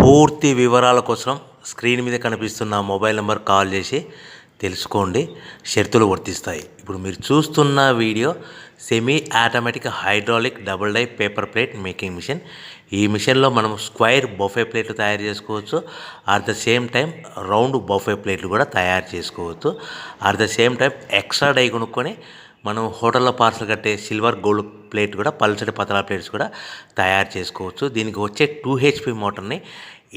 పూర్తి వివరాల కోసం స్క్రీన్ మీద కనిపిస్తున్న మొబైల్ నెంబర్ కాల్ చేసి తెలుసుకోండి. షరతులు వర్తిస్తాయి. ఇప్పుడు మీరు చూస్తున్న video semi automatic hydraulic double die paper plate making machine. ఈ మిషన్లో మనం స్క్వైర్ బఫే ప్లేట్లు తయారు చేసుకోవచ్చు. At the same time round buffet ప్లేట్లు కూడా తయారు చేసుకోవచ్చు. At the same time extra die కొనుక్కొని మనం హోటల్లో పార్సల్ కట్టే సిల్వర్ గోల్డ్ ప్లేట్ కూడా పల్చటి పతలా ప్లేట్స్ కూడా తయారు చేసుకోవచ్చు. దీనికి వచ్చే 2 HP మోటార్ని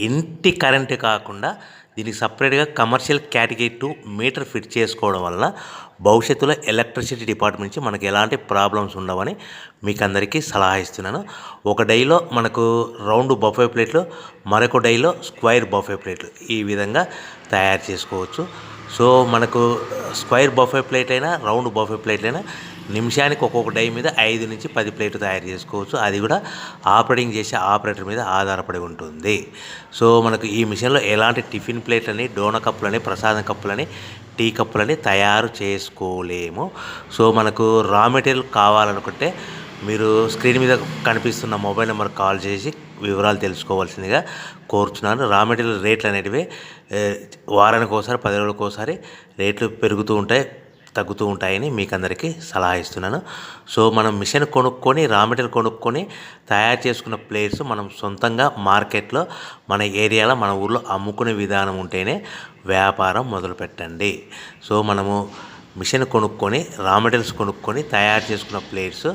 ఇంటి కరెంటు కాకుండా దీనికి సపరేట్గా కమర్షియల్ కేటగిరీ 2 మీటర్ ఫిట్ చేసుకోవడం వల్ల భవిష్యత్తులో ఎలక్ట్రిసిటీ డిపార్ట్మెంట్ నుంచి మనకి ఎలాంటి ప్రాబ్లమ్స్ ఉండవని మీకు అందరికీ సలహా ఇస్తున్నాను. ఒక డైలో మనకు రౌండ్ బఫే ప్లేట్లు, మరొక డైలో స్క్వైర్ బఫే ప్లేట్లు ఈ విధంగా తయారు చేసుకోవచ్చు. సో మనకు స్క్వైర్ బఫే ప్లేట్ అయినా రౌండ్ బఫే ప్లేట్ అయినా నిమిషానికి ఒక్కొక్క డై మీద 5 నుంచి 10 ప్లేట్లు తయారు చేసుకోవచ్చు. అది కూడా ఆపరేటింగ్ చేసే ఆపరేటర్ మీద ఆధారపడి ఉంటుంది. సో మనకు ఈ మిషన్లో ఎలాంటి టిఫిన్ ప్లేట్లని, డోనా కప్పులని, ప్రసాదం కప్పులని, టీ కప్పులని తయారు చేసుకోలేము. సో మనకు రా మెటీరియల్ కావాలనుకుంటే మీరు స్క్రీన్ మీద కనిపిస్తున్న మొబైల్ నెంబర్ కాల్ చేసి వివరాలు తెలుసుకోవాల్సిందిగా కోరుచున్నాను. రా మెటీరియల్ రేట్లు అనేటివి వారానికి ఒకసారి, 10 రోజులకు ఒకసారి రేట్లు పెరుగుతూ ఉంటాయి, తగ్గుతూ ఉంటాయని మీకు అందరికీ సలహా ఇస్తున్నాను. సో మనం మిషన్ కొనుక్కొని, రా మెటీరియల్ కొనుక్కొని తయారు చేసుకున్న ప్లేట్స్ మనం సొంతంగా మార్కెట్లో మన ఏరియాలో, మన ఊర్లో అమ్ముకునే విధానం ఉంటేనే వ్యాపారం మొదలుపెట్టండి. సో మనము మిషన్ కొనుక్కొని, రా మెటీరియల్స్ కొనుక్కొని తయారు చేసుకున్న ప్లేట్స్